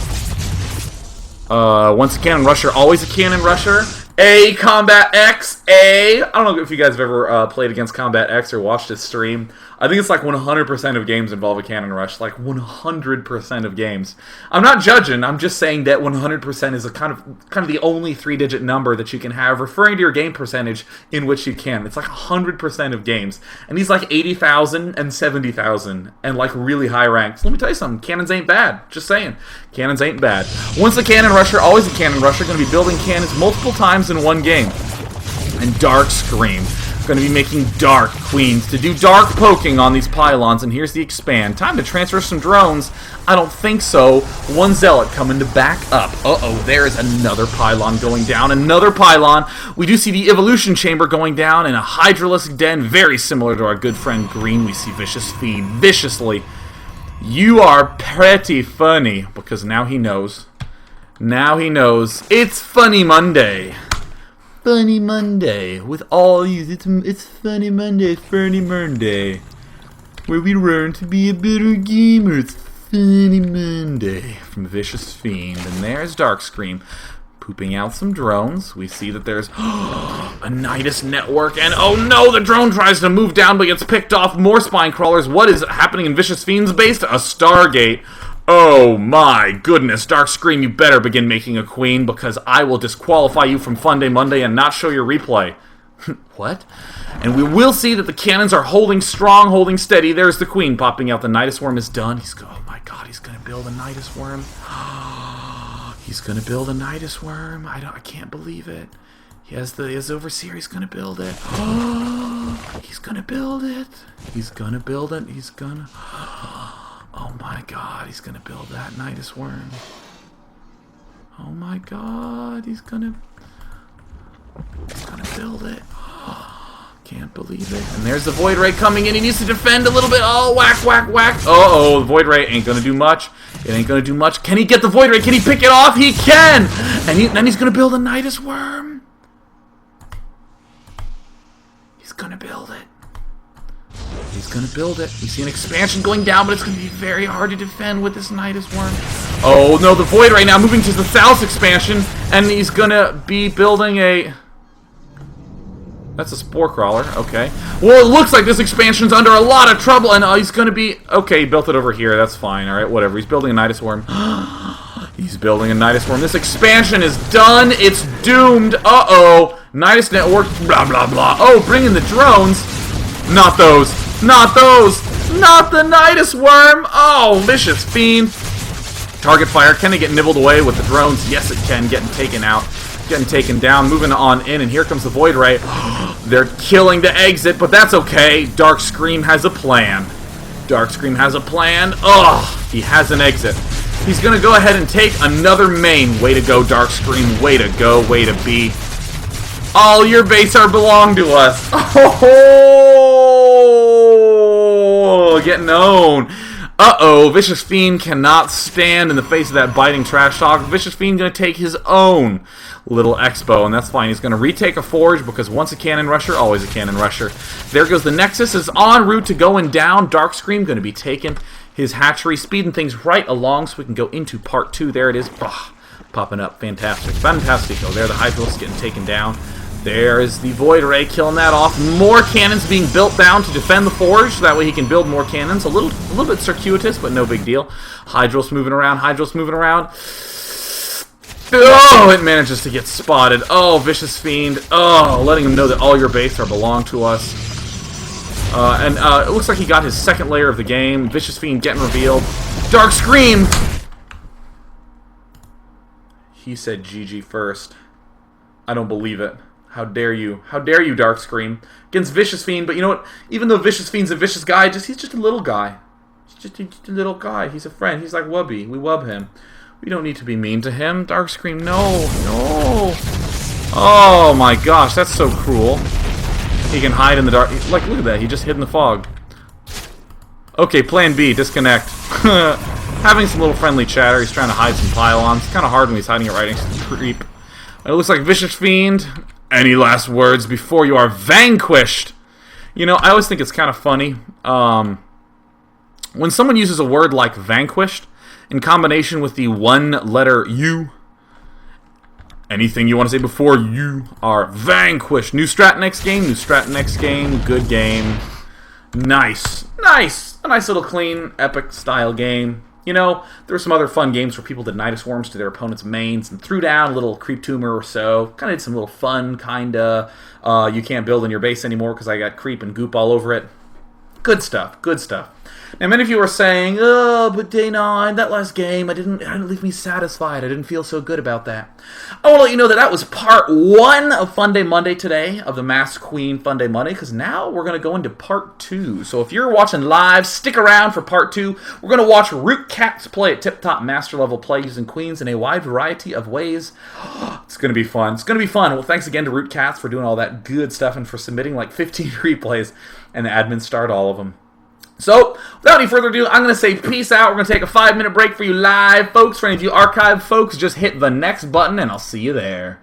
Once a cannon rusher, always a cannon rusher. A Combat X, A. I don't know if you guys have ever played against Combat X or watched his stream. I think it's like 100% of games involve a cannon rush. Like 100% of games. I'm not judging. I'm just saying that 100% is a kind of the only 3-digit number that you can have, referring to your game percentage in which you can. It's like 100% of games. And he's like 80,000 and 70,000 and like really high ranks. Let me tell you something. Cannons ain't bad. Just saying. Cannons ain't bad. Once a cannon rusher, always a cannon rusher. Going to be building cannons multiple times in one game. And Darkscream. Going to be making dark queens to do dark poking on these pylons. And here's the expand. Time to transfer some drones. I don't think so. One zealot coming to back up. Uh-oh, there's another pylon going down. Another pylon. We do see the evolution chamber going down in a hydralisk den. Very similar to our good friend Green. We see Vicious Fiend viciously. You are pretty funny. Because now he knows. Now he knows. It's Funny Monday. Funny Monday with all you. It's Funny Monday, Funny Monday, where we learn to be a better gamer. It's Funny Monday from Vicious Fiend, and there's Darkscream pooping out some drones. We see that there's a Nidus network, and oh no, the drone tries to move down but gets picked off. More spine crawlers. What is happening in Vicious Fiend's base? A Stargate. Oh my goodness, Darkscream, you better begin making a queen because I will disqualify you from Funday Monday and not show your replay. What? And we will see that the cannons are holding strong, holding steady. There's the queen popping out. The Nidus Worm is done. Oh my god, he's going to build a Nidus Worm. He's going to build a Nidus Worm. I can't believe it. He has his overseer. He's going to build it. He's going to build it. He's going to build it. He's going to... Oh my god, he's gonna build that Nidus Worm. Oh my god, he's gonna build it. Can't believe it. And there's the Void Ray coming in. He needs to defend a little bit. Oh, whack, whack, whack. Uh-oh, the Void Ray ain't gonna do much. It ain't gonna do much. Can he get the Void Ray? Can he pick it off? He can! And then he's gonna build a Nidus Worm. He's gonna build it. He's going to build it. We see an expansion going down, but it's going to be very hard to defend with this Nidus Worm. Oh, no, the Void right now moving to the South expansion, and he's going to be building a... That's a Spore Crawler, okay. Well, it looks like this expansion's under a lot of trouble, and he's going to be... Okay, he built it over here, that's fine, alright, whatever. He's building a Nidus Worm. He's building a Nidus Worm. This expansion is done. It's doomed. Uh-oh. Nidus Network, blah, blah, blah. Oh, bring in the drones. Not those. Not those! Not the Nidus Worm! Oh, Vicious Fiend! Target fire. Can they get nibbled away with the drones? Yes, it can. Getting taken out. Getting taken down. Moving on in, and here comes the Void Ray. They're killing the exit, but that's okay. Darkscream has a plan. Darkscream has a plan. Ugh! He has an exit. He's gonna go ahead and take another main. Way to go, Darkscream. Way to go. Way to be. All your base are belong to us. Oh, getting owned. Uh-oh, Vicious Fiend cannot stand in the face of that biting trash talk. Vicious Fiend going to take his own little expo, and that's fine. He's going to retake a forge because once a cannon rusher, always a cannon rusher. There goes the Nexus. Is en route to going down. Darkscream going to be taking his hatchery, speeding things right along so we can go into part 2. There it is. Popping up. Fantastic. Fantastico. There, the Hydralisk getting taken down. There is the Void Ray killing that off. More cannons being built down to defend the Forge, so that way he can build more cannons. A little bit circuitous, but no big deal. Hydros moving around, Hydros moving around. Oh, it manages to get spotted. Oh, Vicious Fiend. Oh, letting him know that all your base are belong to us. And it looks like he got his second layer of the game. Vicious Fiend getting revealed. Dark Scream! He said GG first. I don't believe it. How dare you? How dare you, Dark Scream? Against Vicious Fiend, but you know what? Even though Vicious Fiend's a vicious guy, he's just a little guy. He's just a little guy. He's a friend. He's like Wubby. We wub him. We don't need to be mean to him. Dark Scream, no. No. Oh my gosh, that's so cruel. He can hide in the dark. Like, look at that. He just hid in the fog. Okay, plan B, disconnect. Having some little friendly chatter. He's trying to hide some pylons. It's kind of hard when he's hiding it right next to the creep. It looks like Vicious Fiend. Any last words before you are vanquished? You know, I always think it's kind of funny. When someone uses a word like vanquished in combination with the one letter U, anything you want to say before you are vanquished. New strat next game, new strat next game, good game. Nice. Nice. A nice little clean, epic style game. You know, there were some other fun games where people did Nidus Worms to their opponent's mains and threw down a little creep tumor or so. Kind of did some little fun, you can't build in your base anymore because I got creep and goop all over it. Good stuff, good stuff. Now, many of you are saying, oh, but day 9, that last game, it didn't leave me satisfied. I didn't feel so good about that. I want to let you know that was part 1 of Funday Monday today, of the Masked Queen Funday Monday, because now we're going to go into part 2. So if you're watching live, stick around for part 2. We're going to watch Root Cats play at tip-top master level play using queens in a wide variety of ways. It's going to be fun. It's going to be fun. Well, thanks again to Root Cats for doing all that good stuff and for submitting like 15 replays, and the admins starred all of them. So, without any further ado, I'm going to say peace out. We're going to take a 5-minute break for you live, folks. For any of you archive folks, just hit the next button, and I'll see you there.